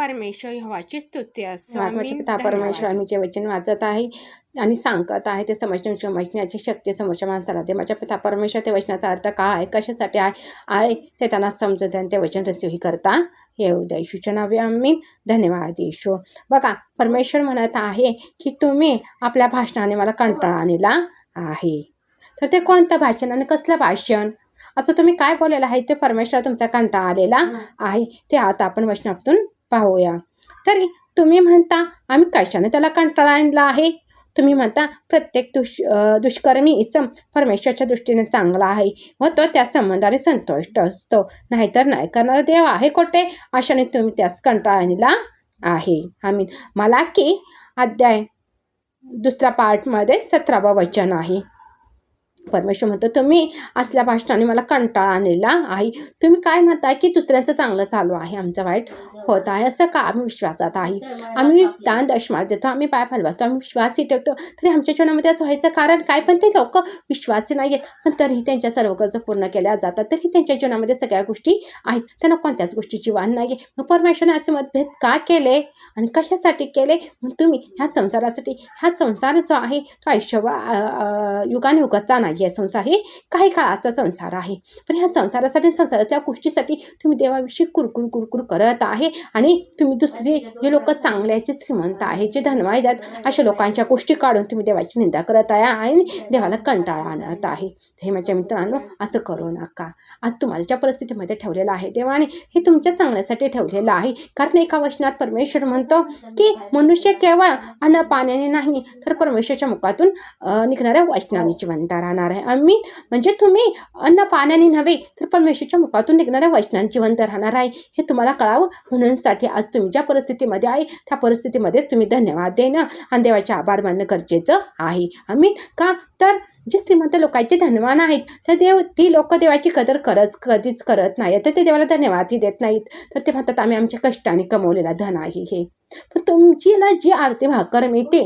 परमेश्वर यहोवाची स्तुती असो. महत्वाचे आमीन. पिता परमेश्वर, आम्ही जे वचन वाचत आहे आणि सांगत आहे ते समजण्याची शक्ती समोरच्या माणसाला दे. माझ्या पिता परमेश्वर, ते वचनाचा अर्थ काय आहे, कशासाठी आहे ते त्यांना समजू दे आणि ते वचन रिसिव्ह करता येऊ द्या. येशूच्या नावे आमीन. धन्यवाद येशू. बघा, परमेश्वर म्हणत आहे की तुम्ही आपल्या भाषणाने मला कंटाळा आणला आहे. तर ते कोणतं भाषण आणि कसलं भाषण, असं तुम्ही काय बोललेलं आहे ते परमेश्वर तुमचा कंटाळा आलेला आहे, ते आता आपण वचनातून पाहूया. तरी तुम्ही म्हणता आम्ही कशाने त्याला कंटाळा आणला आहे. तुम्ही म्हणता प्रत्येक दुष्कर्मी इसम परमेश्वरच्या दृष्टीने चांगला आहे व तो त्या संबंधाने संतुष्ट असतो, नाहीतर नाही करणारा देव आहे कोठे, अशाने तुम्ही त्यास कंटाळा आणला आहे. आम्ही मलाकी अध्याय 2 पार्टमध्ये 17वं वचन आहे. परमेश्वर म्हणतो तुम्ही असल्या भाषणाने मला कंटाळा आणलेला आहे. तुम्ही काय म्हणताय की दुसऱ्यांचं चांगलं चालू आहे, आमचं वाईट होत आहे. असं का? आम्ही विश्वासात आहे, आम्ही दान दशमास देतो, आम्ही पाय फलवासतो, आम्ही विश्वासही ठेवतो, तरी आमच्या जीवनामध्ये असं व्हायचं कारण काय? पण ते लोक विश्वासी नाही आहेत, पण तरीही त्यांच्या सर्व गरजा पूर्ण केल्या जातात, तरी त्यांच्या जीवनामध्ये सगळ्या गोष्टी आहेत, त्यांना कोणत्याच गोष्टीची वाण नाही आहे. मग परमेश्वराने असे मतभेद का केले आणि कशासाठी केले? मग तुम्ही ह्या संसारासाठी, हा संसार जो आहे तो युगानुयुगाचा नाही आहे. संसार हे काही काळाचा संसार आहे, पण ह्या संसारासाठी, संसाराच्या गोष्टीसाठी तुम्ही देवाविषयी कुरकुर करत आहे आणि तुम्ही दुसरे जे लोक चांगल्याचे श्रीमंत आहे, जे धनवान आहेत, अशा लोकांच्या गोष्टी काढून तुम्ही देवाची निंदा करत आहे आणि देवाला कंटाळा आणत आहे. हे माझ्या मित्रांनो, असं करू नका. आज तुम्हाला ज्या परिस्थितीमध्ये ठेवलेलं आहे देवाने, हे तुमच्या चांगल्यासाठी ठेवलेलं आहे. कारण एका वचनात परमेश्वर म्हणतो की मनुष्य केवळ अन्न पाण्याने नाही, तर परमेश्वरच्या मुखातून निघणाऱ्या वचनाने जिवंत राहणार आहे. आम्ही म्हणजे तुम्ही अन्न पाण्याने नव्हे, तर परमेश्वरच्या मुखातून निघणाऱ्या वचनाने जिवंत राहणार आहे, हे तुम्हाला कळावं म्हणूनसाठी आज तुम्ही ज्या परिस्थितीमध्ये आहे त्या परिस्थितीमध्येच तुम्ही धन्यवाद देणं आणि देवाचे आभार मानणं गरजेचं आहे. आम्ही का? तर जे श्रीमंत लोकांचे धनवान आहेत, तर ती लोक देवाची कदर कधीच करत नाही, तर ते देवाला धन्यवादही देत नाहीत. तर ते म्हणतात आम्ही आमच्या कष्टाने कमवलेला धन आहे हे. पण तुमचीला जी आरती भाकर मिळते,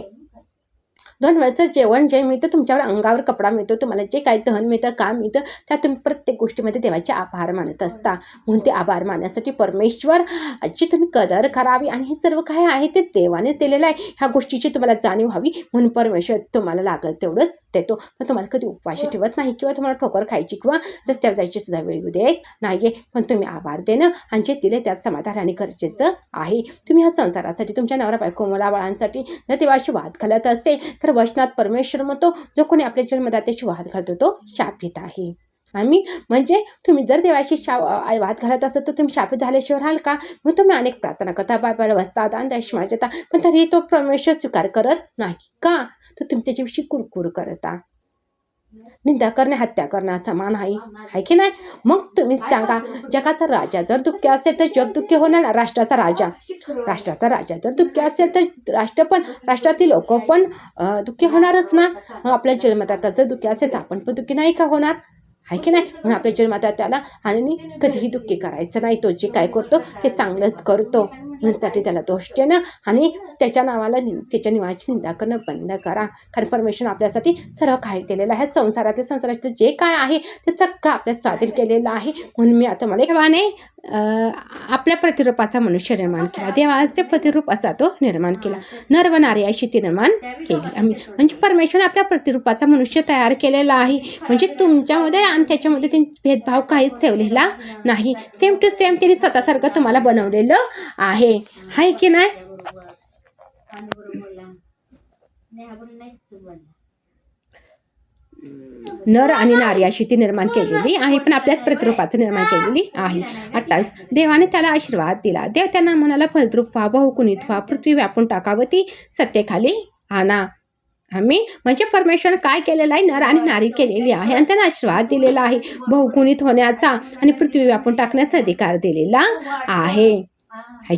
2 वेळचं जेवण जे मिळतं, तुमच्यावर अंगावर कपडा मिळतो, तुम्हाला जे काही धन मिळतं, काम मिळतं, त्या तुम्ही प्रत्येक गोष्टीमध्ये देवाचे आभार मानत असता. म्हणून ते आभार मानण्यासाठी परमेश्वरची तुम्ही कदर करावी आणि हे सर्व काय आहे ते देवानेच दिलेलं आहे. ह्या गोष्टीची तुम्हाला जाणीव व्हावी म्हणून परमेश्वर तुम्हाला लागल तेवढंच देतो. पण तुम्हाला कधी उपवाशी ठेवत नाही किंवा तुम्हाला ठोकर खायची किंवा रस्त्यावर जायची सुद्धा वेळ देत नाही. पण तुम्ही आभार देणं आणि जे दिले त्यात समाधान गरजेचं आहे. तुम्ही ह्या संसारासाठी, तुमच्या नवरा बायको मुलाबाळांसाठी जर देवाशी वाद घालत असेल, तर वचनात परमेश्वर म्हणतो जो कोणी आपल्या जन्मदात्याशी वाद घालतो तो शापित आहे. आम्ही म्हणजे तुम्ही जर देवाशी वाद घालत असेल तर तुम्ही शापित झाल्याशिवाय राहाल का? मग तुम्ही अनेक प्रार्थना करता, बायबल वाचता, दान दशमास देता, पण तरीही तो परमेश्वर स्वीकार करत नाही का? तर तुम्ही त्याच्याविषयी कुरकुर करता. निंदा करणे हत्या करण्या समान आहे की नाही? मग तुम्ही सांगा, जगाचा राजा जर दुःखी असेल तर जग दुःखी होणार. राष्ट्राचा राजा जर दुःखी असेल तर राष्ट्रातील लोक पण दुःखी होणारच ना. मग आपल्या जन्मदाता जर दुःखी असेल तर आपण पण दुःखी नाही का होणार? आहे की नाही? म्हणून आपल्या जन्मदात्याला आणि कधीही दुःखी करायचं नाही. तो जे काय करतो ते चांगलंच करतो, म्हणूनसाठी त्याला दोष देणं आणि त्याच्या निवाची निंदा करणं बंद करा. कारण परमेश्वर आपल्यासाठी सर्व काही केलेलं आहे. संसाराचे जे काय आहे ते सगळं आपल्या स्वाधीन केलेलं आहे. म्हणून मी आता मला देवाने आपल्या प्रतिरूपाचा मनुष्य निर्माण केला. देवाचे प्रतिरूप असा तो निर्माण केला. नर व नारी अशी ती निर्माण केली. आम्ही म्हणजे परमेश्वराने आपल्या प्रतिरूपाचा मनुष्य तयार केलेला आहे. म्हणजे तुमच्यामध्ये आणि त्याच्यामध्ये त्यांनी भेदभाव काहीच ठेवलेला नाही. सेम टू सेम त्यांनी स्वतःसारखं तुम्हाला बनवलेलं आहे की नाही? नर आणि नारी अशी ती निर्माण केलेली आहे, पण आपल्याच प्रतिरूपाचं निर्माण केलेली आहे. 28 देवाने त्याला आशीर्वाद दिला. देव त्यांना म्हणाला, फलद्रूप व्हा, बहुगुणित व्हा, पृथ्वी व्यापून टाकावती, सत्तेखाली आणा. आम्ही म्हणजे परमेश्वराने काय केलेलं आहे? नर आणि नारी केलेली आहे आणि त्यांना आशीर्वाद दिलेला आहे. बहुगुणित होण्याचा आणि पृथ्वी व्यापून टाकण्याचा अधिकार दिलेला आहे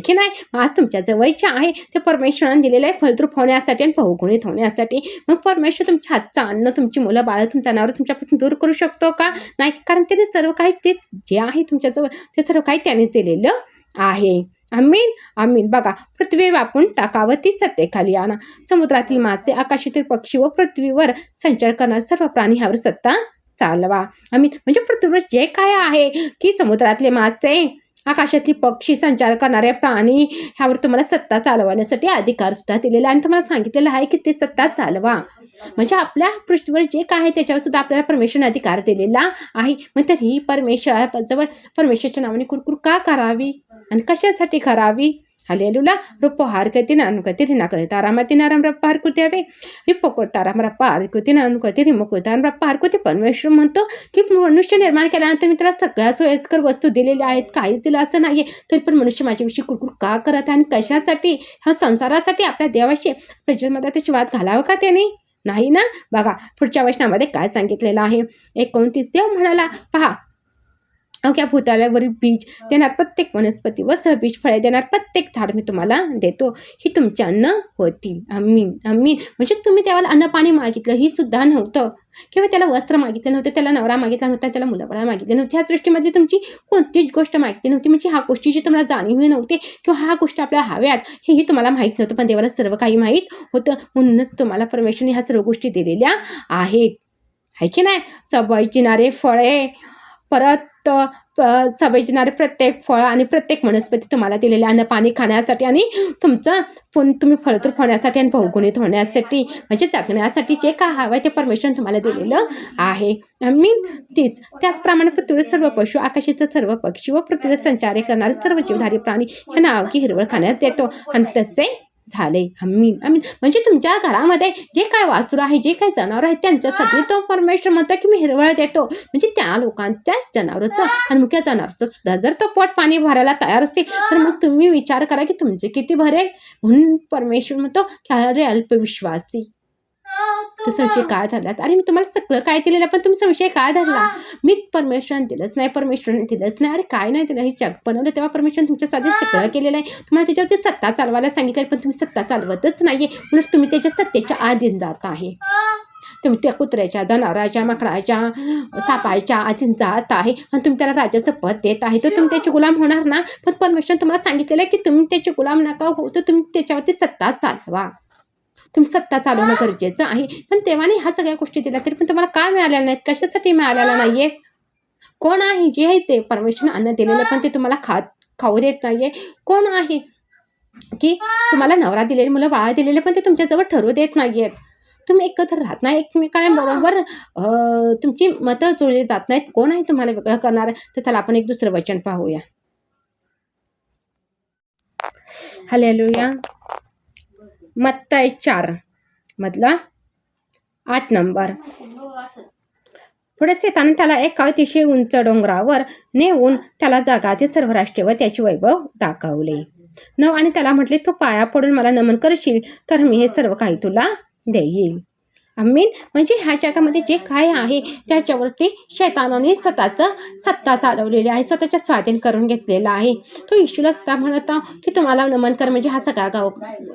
की नाही? आज तुमच्या जवळचे आहे ते परमेश्वराने दिलेलं आहे फलद्रूप होण्यासाठी आणि बहुगुणित होण्यासाठी. मग परमेश्वर तुमच्या हातचं अन्न, तुमची मुलं बाळ, तुमच्या नावर तुमच्यापासून दूर करू शकतो का? नाही, कारण त्याने सर्व काही ते जे आहे तुमच्याजवळ ते सर्व काही त्यानेच दिलेलं आहे. आमीन. बघा, पृथ्वी व्यापून टाकावती, सत्तेखाली आणा. समुद्रातील मासे, आकाशातील पक्षी व पृथ्वीवर संचार करणारे सर्व प्राणी ह्यावर सत्ता चालवा. म्हणजे पृथ्वीवर जे काय आहे की समुद्रातले मासे, आकाशातली पक्षी, संचार करणारे प्राणी ह्यावर तुम्हाला सत्ता चालवण्यासाठी अधिकार सुद्धा दिलेला आहे आणि तुम्हाला सांगितलेलं आहे की ते सत्ता चालवा. म्हणजे आपल्या पृथ्वीवर जे काय आहे त्याच्यावर सुद्धा आपल्याला परमेश्वरने अधिकार दिलेला आहे. मग तर ही परमेश्वराजवळ परमेश्वरच्या नावाने कुरकुर का करावी आणि कशासाठी करावी? हालेलुया. रुपो हारकती नानुकती रिनाकती तारामती नाराम रप्पा हारकुती हवे रिपोकोट ताराम रप्पा हारकुती नानुकती रिमोकोतान रप्पा हारकुती. परमेश्वर म्हणतो की मनुष्य निर्माण केल्यानंतर मी त्याला सगळ्या सोयीस्कर वस्तू दिलेल्या आहेत, काहीच दिलं असं नाहीये, तरी पण मनुष्य माझ्याविषयी कुरकुर का करत आहे आणि कशासाठी? ह्या संसारासाठी आपल्या देवाशी प्रजन्मदा त्याची वाद घालावं का त्याने? नाही ना. बघा पुढच्या वचनामध्ये काय सांगितलेलं आहे. 29 देव म्हणाला, पहा अवघ्या भूतालावरील बीज देणार प्रत्येक वनस्पती व सहबीज फळे देणार प्रत्येक झाड मी तुम्हाला देतो, ही तुमचे अन्न होतील. आमीन आमीन. म्हणजे तुम्ही त्याला अन्न पाणी मागितलं ही सुद्धा नव्हतं, किंवा त्याला वस्त्र मागितलं नव्हतं, त्याला नवरा मागितला नव्हता, त्याला मुलंबाळा मागितले नव्हते, ह्या सृष्टीमध्ये तुमची कोणतीच गोष्ट मागितली नव्हती. म्हणजे ह्या गोष्टीची तुम्हाला जाणीव नव्हती किंवा ह्या गोष्टी आपल्याला हव्यात हेही तुम्हाला माहीत नव्हतं, पण देवाला सर्व काही माहीत होतं. म्हणूनच तुम्हाला परमेश्वरने ह्या सर्व गोष्टी दिलेल्या आहेत, आहे की नाही. सवयीची फळे, परत सवयीची प्रत्येक फळ आणि प्रत्येक वनस्पती तुम्हाला दिलेले अन्न पाणी खाण्यासाठी आणि तुमचं तुम्ही फळद्रूप होण्यासाठी आणि बहुगुणित होण्यासाठी, म्हणजे जगण्यासाठी जे काय हवं आहे ते परमेश्वर तुम्हाला दिलेलं आहे. आमीन. 30 त्याचप्रमाणे पृथ्वीवर सर्व पशु, आकाशाचे सर्व पक्षी व पृथ्वीवर संचार करणारे सर्व जीवधारी प्राणी हे नाव की हिरवळ खाण्यास देतो, आणि तसे झाले. आमीन आमीन. म्हणजे तुमच्या घरामध्ये जे काय वासरू आहे, जे काय जनावर आहे, त्यांच्यासाठी तो परमेश्वर म्हणतो की मी हिरवळ देतो. म्हणजे त्या लोकांच्या जनावरांचं आणि मुख्य जनावरांचं सुद्धा जर तो पोट पाणी भरायला तयार असेल तर मग तुम्ही विचार करा की तुमचे किती भरेल. म्हणून परमेश्वर म्हणतो की अरे अल्पविश्वासी, तू संशय काय धरलास? अरे मी तुम्हाला सगळं काय दिलेलं, पण तुम्ही संशय काय धरला? मी परमेश्वराने दिलंच नाही, परमेश्वराने दिलंच नाही. अरे काय नाही दिलं, हे जग बनवलं तेव्हा परमेश्वराने तुमच्यासाठी सगळं केलेलं आहे. तुम्हाला त्याच्यावरती सत्ता चालवायला सांगितलं, पण तुम्ही सत्ता चालवतच नाहीये. म्हणून तुम्ही त्याच्या सत्तेच्या आधीन जात आहे. तुम्ही त्या कुत्र्याच्या, जनावराच्या, माकडाच्या, सापाच्या आधीन जात आहे आणि तुम्ही त्याला राजाचं पद देत आहे, तर तुम्ही त्याचे गुलाम होणार ना. पण परमेश्वराने तुम्हाला सांगितलेलं आहे की तुम्ही त्याचे गुलाम नका हो, तर तुम्ही त्याच्यावरती सत्ता चालवा. तुम्ही सत्ता चालवणं गरजेचं आहे. पण तेव्हाने ह्या सगळ्या गोष्टी दिल्या तरी पण तुम्हाला काय मिळालेल्या नाहीत? कशासाठी मिळालेल्या नाहीये? कोण आहे जे आहे ते परमेश्वरने अन्न दिलेलं, पण ते तुम्हाला खाऊ देत नाहीये? कोण आहे की तुम्हाला नवरा दिलेले, मुलं बाळा दिलेले, पण ते तुमच्याजवळ ठरवू देत नाहीयेत? तुम्ही एकत्र राहत नाही, एकमेकांबरोबर तुमची मतं जुळली जात नाहीत. कोण आहे तुम्हाला वेगळं करणार? तर चला आपण एक दुसरं वचन पाहूया. हालेलुया. मत्तई 4 मधला 8 नंबर. पुढे शैताने त्याला एका अतिशय उंच डोंगरावर नेऊन त्याला जगातील सर्व राष्ट्रे व त्याचे वैभव दाखवले. 9 आणि त्याला म्हटले, तू पाया पडून मला नमन करशील तर मी हे सर्व काही तुला देईल. आमीन. म्हणजे ह्या जगामध्ये जे काय आहे त्याच्यावरती शैतानाने स्वतःचं सत्ता चालवलेली आहे, स्वतःच्या स्वाधीन करून घेतलेला आहे. तो येशूला सुद्धा म्हणत की तुम्हाला नमन कर म्हणजे हा सगळा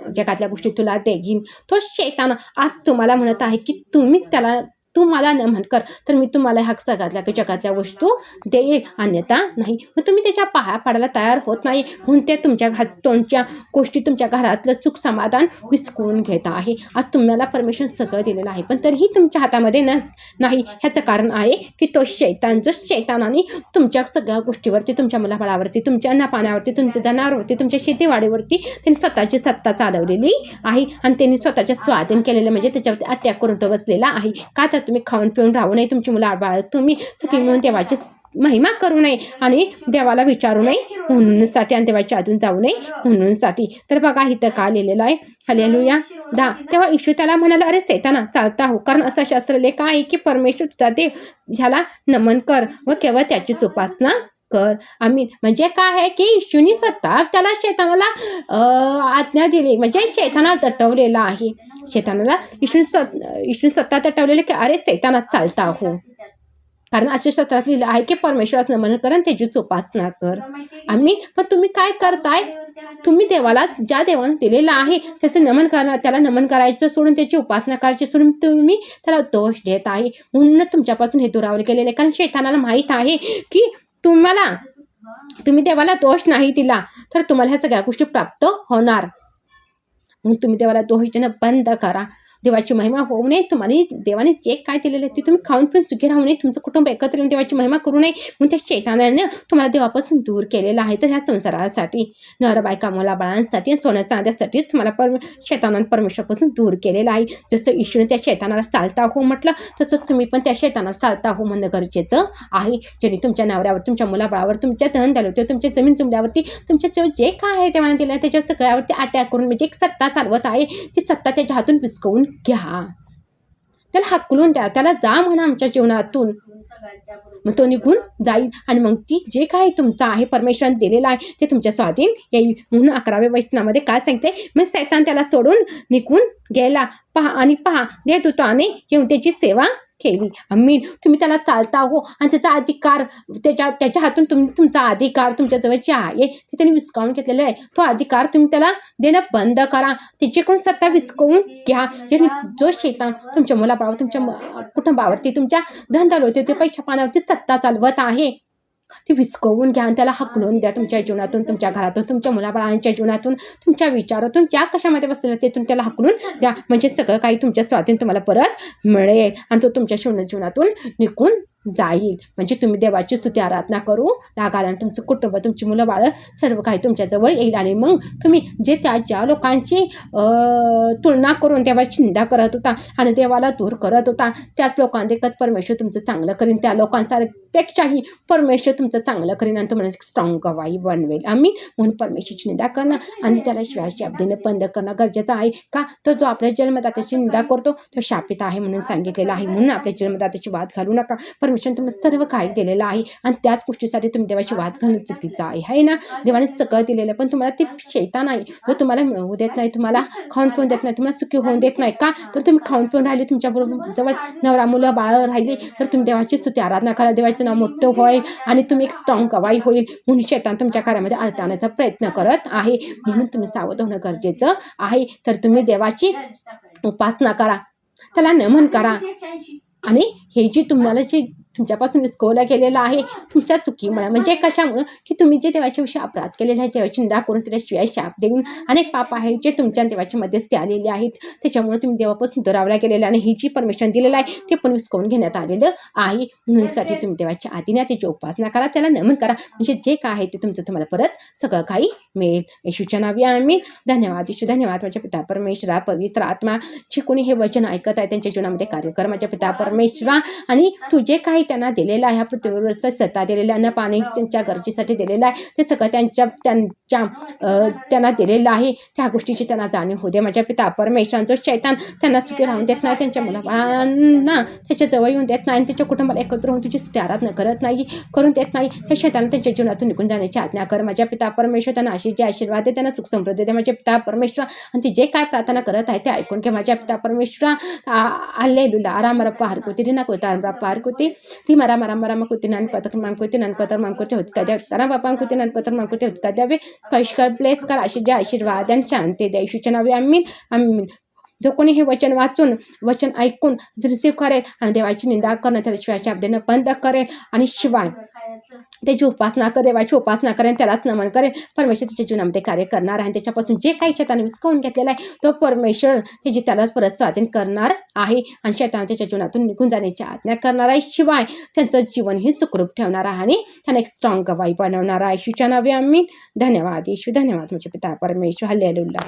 जगातल्या गोष्टी तुला देईन. तो शैतान आज तुम्हाला म्हणत आहे की तू मला नमन कर तर मी तुम्हाला ह्या सगळ्यातल्या जगातल्या वस्तू देईल, अन्यथा नाही. मग तुम्ही त्याच्या पाया पाडायला तयार होत नाही, म्हणून ते तुमच्या गोष्टी, तुमच्या घरातलं सुख समाधान विसकून घेत आहे. आज तुम्हाला परमेश्वर सगळं दिलेलं आहे, पण तरीही तुमच्या हातामध्ये नाही. ह्याचं कारण आहे की तो शैतानाने तुमच्या सगळ्या गोष्टीवरती, तुमच्या मुलाबाळावरती, तुमच्या अन्न पाण्यावरती, तुमच्या जनावरांवरती, तुमच्या शेतीवाडीवरती त्यांनी स्वतःची सत्ता चालवलेली आहे आणि त्यांनी स्वतःच्या स्वाधीन केलेलं, म्हणजे त्याच्यावरती अटॅक करून तो बसलेला आहे. का तर तुम्ही खाऊन पिऊन राहू नये, तुमची मुलं बाळ तुम्ही सगळी मिळून देवाची महिमा करू नये आणि देवाला विचारू नये म्हणूनसाठी आणि देवाच्या अजून जाऊ नये म्हणूनसाठी. तर बघा इथं का लिहिलेलं आहे. हालेलुया. 10 तेव्हा येशू त्याला म्हणाला, अरे सैताना चालता हो, कारण असं शास्त्र लेख आहे की परमेश्वर तुझा देव ह्याला नमन कर व केवळ त्याचीच उपासना कर. आम्ही म्हणजे काय आहे की येशूनी स्वतः त्याला शैतानाला आज्ञा दिली, म्हणजे शैताना तटवलेला आहे. शैतानाला येशूने स्वतः तटवलेलं की अरे सैताना चालता हो, कारण अशा शास्त्रात लिहिलं आहे की परमेश्वरास नमन कर आणि त्याचीच उपासना कर. आम्ही पण तुम्ही काय करताय? तुम्ही देवाला, ज्या देवाने दिलेलं आहे त्याचं नमन करणार, त्याला नमन करायचं सोडून त्याची उपासना करायची सोडून तुम्ही त्याला दोष देत आहे. म्हणूनच तुमच्यापासून हे दुरावले गेलेले, कारण शैतानाला माहीत आहे की तुम्ही देवाला दोष नाही दिला तर तुम्हाला ह्या सगळ्या गोष्टी प्राप्त होणार. म्हणून तुम्ही देवाला दोषीनं बंद करा. देवाची महिमा होऊ नये, तुम्हाला देवाने जे काय दिलेलं आहे ते तुम्ही खाऊन पिऊन सुखी राहू नये, तुमचं कुटुंब एकत्र येऊन देवाची महिमा करू नये म्हणून त्या शैतानाने तुम्हाला देवापासून दूर केलेलं आहे. तर ह्या संसारासाठी नवरा बायका मुलाबाळांसाठी सोन्या चांद्यासाठीच तुम्हाला शैतानाने परमेश्वरापासून दूर केलेलं आहे. जसं ईश्वरने त्या शैतानाला चालता हो म्हटलं तसंच तुम्ही पण त्या शैतानाला चालता हो म्हणणं गरजेचं आहे. ज्यांनी तुमच्या नवऱ्यावर, तुमच्या मुलाबाळावर, तुमच्या धन झाल्यावरती, तुमच्या जमीन जुमल्यावरती, तुमच्या जे काय आहे देवाने दिलं त्याच्या सगळ्यावरती अटॅक करून म्हणजे एक सत्ता चालवत आहे, ती सत्ता त्याच्या हातून विस्कवून घ्या. त्याला हाकलून द्या, त्याला जा म्हणा आमच्या जीवनातून. मग तो निघून जाईल आणि मग ती जे काही तुमचं आहे परमेश्वराने दिलेलं आहे ते तुमच्या स्वाधीन येईल. म्हणून 11व्या वचनामध्ये काय सांगते, मग शैतान त्याला सोडून निघून गेला. पहा देवदूताने येऊन त्याची सेवा केली. आमीन. तुम्ही त्याला चालता हो आणि त्याचा अधिकार त्याच्या हातून तुमचा अधिकार तुमच्याजवळ जे आहे ते त्यांनी विस्कावून घेतलेला आहे. तो अधिकार तुम्ही त्याला देणं बंद करा. त्याच्याकडून सत्ता विस्कवून घ्या. जो शैतान तुमच्या मुलाबाळावर, तुमच्या कुटुंबावरती, तुमच्या धनदौलतीवरती, ते पैशा पाण्यावरती सत्ता चालवत आहे ती विस्कवून घ्या आणि त्याला हकलून द्या तुमच्या जीवनातून, तुमच्या घरातून, तुमच्या मुलाबाळांच्या जीवनातून, तुमच्या विचारातून, ज्या कशामध्ये बसलेलं तेथून त्याला हकलून द्या. म्हणजे सगळं काही तुमच्या स्वाधीन तुम्हाला परत मिळेल आणि तो तुमच्या जीवनातून निघून जाईल. म्हणजे तुम्ही देवाची स्तुती आराधना करू लागाल आणि तुमचं कुटुंब, तुमची मुलं बाळं सर्व काही तुमच्याजवळ येईल. आणि मग तुम्ही ज्या लोकांची तुलना करून देवाची निंदा करत होता आणि देवाला दूर करत होता त्याच लोकांदेखत परमेश्वर तुमचं चांगलं करीन. त्या लोकांसारख्यापेक्षाही परमेश्वर तुमचं चांगलं करीन आणि तुम्हाला स्ट्रॉंग गवाही बनवेल. आम्ही म्हणून परमेश्वरची निंदा करणं आणि त्याला शिवाय शाप देणं बंद करणं गरजेचं आहे. का तर जो आपल्या जन्मदात्याची निंदा करतो तो शापित आहे म्हणून सांगितलेलं आहे. म्हणून आपल्या जन्मदात्याची वाद घालू नका. परमेश्वर तुम्हाला सर्व काही दिलेलं आहे आणि त्याच गोष्टीसाठी तुम्ही देवाची वाद घालणं चुकीचं आहे ना. देवाने सगळं दिलेलं आहे पण तुम्हाला ते शैतान आहे जो तुम्हाला मिळवू देत नाही, तुम्हाला खाऊन पिऊन देत नाही, तुम्हाला सुखी होऊन देत नाही. का तर तुम्ही खाऊन पिऊन राहिले, तुमच्याबरोबर जवळ नवरा मुलं बाळ राहिली तर तुम्ही देवाची स्तुती आराधना करा, देवाचं नाव मोठं होईल आणि तुम्ही एक स्ट्रॉंग गवाही होईल. म्हणून शैतान तुमच्या कार्यामध्ये अडथळण्याचा प्रयत्न करत आहे. म्हणून तुम्ही सावध होणं गरजेचं आहे. तर तुम्ही देवाची उपासना करा, त्याला नमन करा आणि हे जी तुम्हाला तुमच्यापासून विस्कवलं गेलेलं आहे तुमच्या चुकीमुळे, म्हणजे कशामुळं की तुम्ही जे देवाच्याविषयी अपराध केलेले आहे, देवाची निंदा करून त्याशिवाय शाप देऊन अनेक पाप आहेत जे तुमच्या देवाच्या मध्यस्थी आलेले आहेत, त्याच्यामुळे तुम्ही देवापासून दुरावला गेलेला आणि ही जी परमेश्वर दिलेलं आहे ते पण विस्कवून घेण्यात आलेलं आहे. म्हणूनसाठी तुम्ही देवाच्या आधीने त्याची उपासना करा, त्याला नमन करा, म्हणजे जे काय आहे ते तुमचं तुम्हाला परत सगळं काही मिळेल. येशूच्या नावी आमीन. धन्यवाद येशू, धन्यवाद माझ्या पिता परमेश्वरा. पवित्र आत्मा जे कोणी हे वचन ऐकत आहे त्यांच्या जीवनामध्ये कार्य कर माझ्या पिता परमेश्वरा. आणि तू जे काही त्यांना दिलेलं आहे, ह्या पृथ्वीवरचं सत्ता दिलेलं अन्न पाणी त्यांच्या गरजेसाठी दिलेलं आहे ते सगळं त्यांना दिलेलं आहे. त्या गोष्टीची त्यांना जाणीव होऊ दे माझ्या पिता परमेश्वरा. जो शैतान त्यांना सुखी राहून देत नाही, त्यांच्या मुलाबाळांना त्याच्या जवळ येऊन देत नाही आणि त्याच्या कुटुंबाला एकत्र होऊन तुझी स्तुती आराधना करून देत नाही, त्या शैतान त्यांच्या जीवनातून निघून जाण्याची आज्ञा कर माझ्या पिता परमेश्वर. त्यांना अशी जे आशीर्वाद आहे त्यांना सुख समृद्धी दे माझ्या पिता परमेश्वरा. आणि ते जे काय प्रार्थना करत आहे ते ऐकून घे माझ्या पिता परमेश्वरा. हालेलुया. रामरप्पा हरकुती ना कोता रामरप्पा हरकुती ती मरा मरा मरा मकुती नान पत्र मानकुती नानपत्र मानकुती होत का द्या करा बापा कुती नानपत्र मानकुती होत का द्यावे. स्पर्श कर, ब्लेस कर, अशी जे आशीर्वाद आणि शांती द्या येशूच्या नावे आमीन आमीन. जो कोणी हे वचन ऐकून रिसीव्ह करेल आणि देवाची निंदा करणं त्याला शिवाय शाप देणं बंद करेल आणि शिवाय त्याची उपासना कर, देवाची उपासना करेन, त्यालाच नमन करेन, परमेश्वर त्याच्या जीवनामध्ये कार्य करणार आहे. त्याच्यापासून जे काही शैताने विस्कवून घेतलेला आहे तो परमेश्वर त्याची त्यालाच परत स्वाधीन करणार आहे आणि शैतान त्याच्या जीवनातून निघून जाण्याची आज्ञा करणार आहे. शिवाय त्यांचं जीवनही सुखरूप ठेवणार आहे आणि त्यांना एक स्ट्रॉंग गवाही बनवणार आहे. येशूच्या नावे आमीन. धन्यवाद येशू, धन्यवाद माझे पिता परमेश्वर. हालेलुया.